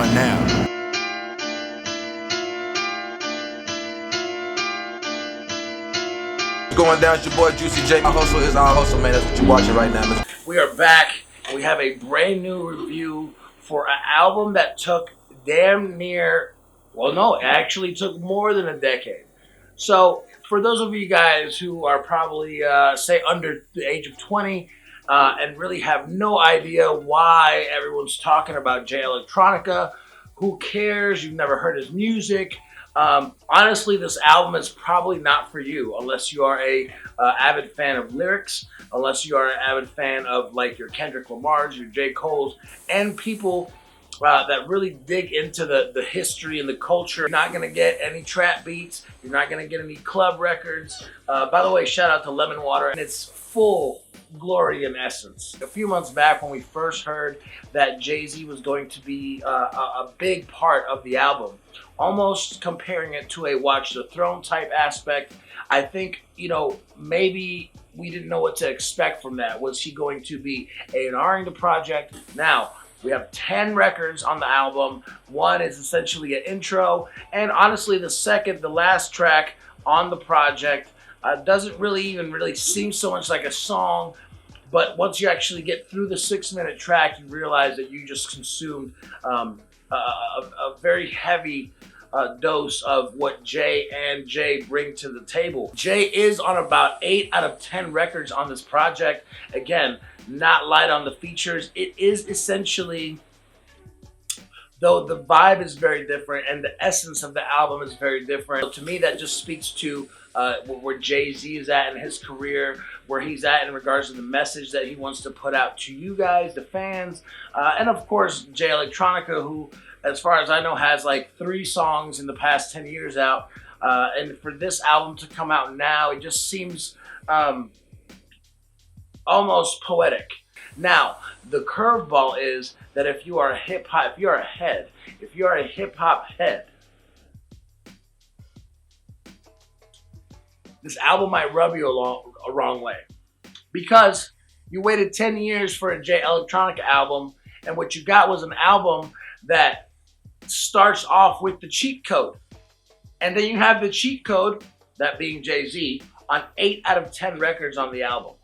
on now. What's going down? It's your boy Juicy J. My hustle is our hustle, man. That's what you're watching right now. We are back. We have a brand new review for an album that took damn near, well, no, it actually took more than a decade. So for those of you guys who are probably, say, under the age of 20 and really have no idea why everyone's talking about Jay Electronica, who cares? You've never heard his music. Honestly, this album is probably not for you unless you are a avid fan of lyrics, unless you are an avid fan of like your Kendrick Lamar's, your J. Cole's, and people that really dig into the history and the culture. You're not going to get any trap beats. You're not going to get any club records. By the way, shout out to Lemon Water and its full glory and essence. A few months back when we first heard that Jay-Z was going to be a big part of the album, almost comparing it to a Watch the Throne type aspect, I think, you know, maybe we didn't know what to expect from that. Was he going to be A&Ring the project? Now, we have 10 records on the album. One is essentially an intro, and honestly, the last track on the project doesn't really seem so much like a song, but once you actually get through the 6-minute track, you realize that you just consumed a very heavy dose of what Jay and Jay bring to the table. Jay is on about 8 out of 10 records on this project. Again, not light on the features. It is essentially, though the vibe is very different and the essence of the album is very different. To me, that just speaks to where Jay-Z is at in his career, where he's at in regards to the message that he wants to put out to you guys, the fans, and of course, Jay Electronica, who, as far as I know, has like 3 songs in the past 10 years out. And for this album to come out now, it just seems almost poetic. Now, the curveball is that if you are a hip-hop, if you are a hip-hop head, this album might rub you a wrong way. Because you waited 10 years for a Jay Electronica album, and what you got was an album that starts off with the cheat code. And then you have the cheat code, that being Jay-Z, on 8 out of 10 records on the album.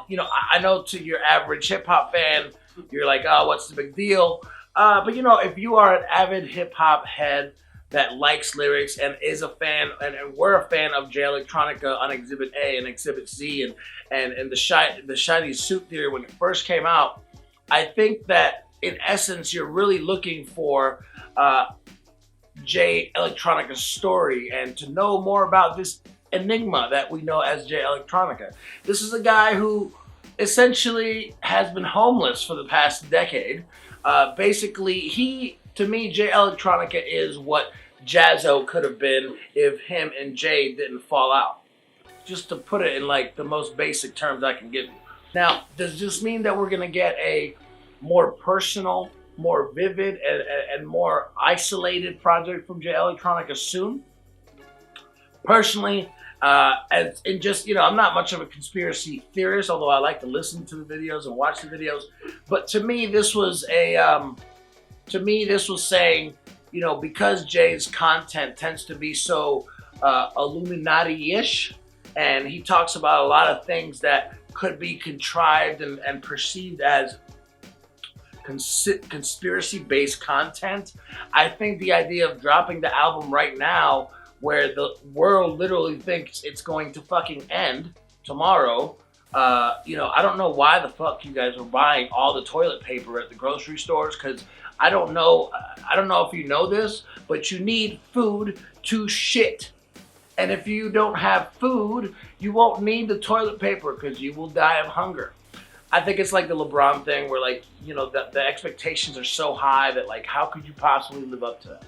You know, I know to your average hip-hop fan, you're like, oh, what's the big deal? But you know, if you are an avid hip-hop head that likes lyrics and is a fan, and we're a fan of Jay Electronica on Exhibit A and Exhibit C and the shiny suit theory when it first came out, I think that in essence, you're really looking for Jay Electronica's story and to know more about this enigma that we know as Jay Electronica. This is a guy who essentially has been homeless for the past decade. Basically, to me, Jay Electronica is what Jazzo could have been if him and Jay didn't fall out. Just to put it in like the most basic terms I can give you. Now, does this mean that we're gonna get a more personal, more vivid, and more isolated project from Jay Electronica soon? Personally, and just, you know, I'm not much of a conspiracy theorist, although I like to listen to the videos and watch the videos. But to me, this was saying, you know, because Jay's content tends to be so Illuminati-ish, and he talks about a lot of things that could be contrived and perceived as conspiracy-based content. I think the idea of dropping the album right now, where the world literally thinks it's going to fucking end tomorrow, you know, I don't know why the fuck you guys are buying all the toilet paper at the grocery stores, because I don't know if you know this, but you need food to shit. And if you don't have food, you won't need the toilet paper because you will die of hunger. I think it's like the LeBron thing where, like, you know, the expectations are so high that, like, how could you possibly live up to that?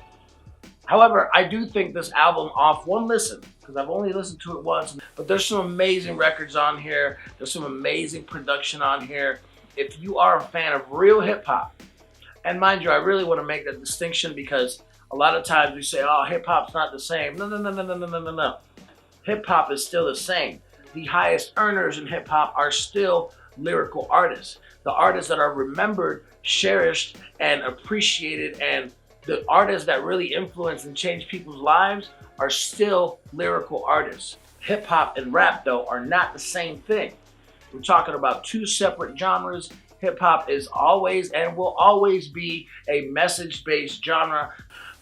However, I do think this album, off one listen, because I've only listened to it once, but there's some amazing records on here. There's some amazing production on here. If you are a fan of real hip-hop, and mind you, I really want to make that distinction because a lot of times we say, oh, hip-hop's not the same. No. Hip-hop is still the same. The highest earners in hip-hop are still lyrical artists. The artists that are remembered, cherished, and appreciated, and the artists that really influence and change people's lives are still lyrical artists. Hip hop and rap, though, are not the same thing. We're talking about two separate genres. Hip hop is always and will always be a message-based genre.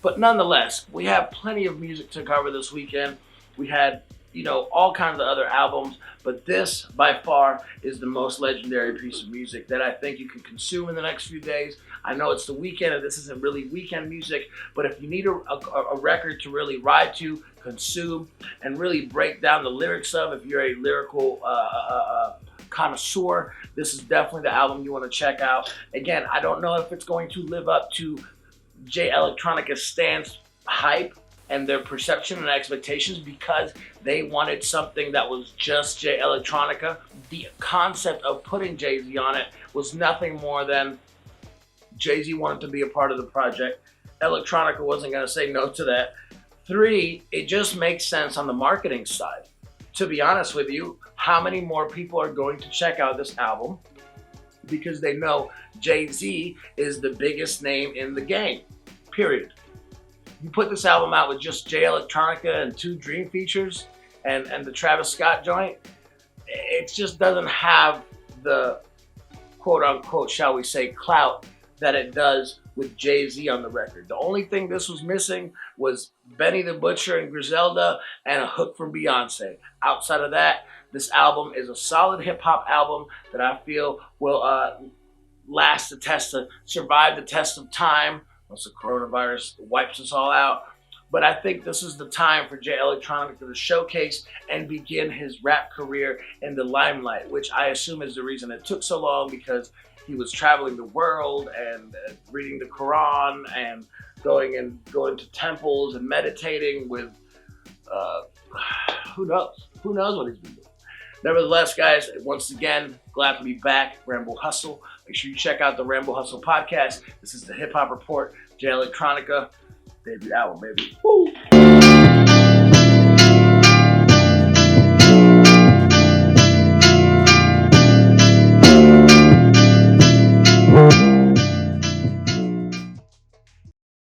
But nonetheless, we have plenty of music to cover this weekend. We had, all kinds of other albums, but this by far is the most legendary piece of music that I think you can consume in the next few days. I know it's the weekend and this isn't really weekend music, but if you need a record to really ride to, consume, and really break down the lyrics of, if you're a lyrical connoisseur, this is definitely the album you want to check out. Again, I don't know if it's going to live up to Jay Electronica's stance hype and their perception and expectations, because they wanted something that was just Jay Electronica. The concept of putting Jay-Z on it was nothing more than Jay-Z wanted to be a part of the project. Electronica wasn't going to say no to that. 3, it just makes sense on the marketing side. To be honest with you, how many more people are going to check out this album because they know Jay-Z is the biggest name in the game, period. You put this album out with just Jay Electronica and 2 Dream features and the Travis Scott joint, it just doesn't have the quote-unquote, shall we say, clout that it does with Jay-Z on the record. The only thing this was missing was Benny the Butcher and Griselda and a hook from Beyonce. Outside of that, this album is a solid hip-hop album that I feel will last the test, survive the test of time once the coronavirus wipes us all out. But I think this is the time for Jay Electronica to showcase and begin his rap career in the limelight, which I assume is the reason it took so long, because he was traveling the world and reading the Quran and going to temples and meditating with who knows what he's been doing. Nevertheless, guys, once again, glad to be back. Ramble Hustle. Make sure you check out the Ramble Hustle podcast. This is the Hip Hop Report. Jay Electronica, debut album, baby. Woo!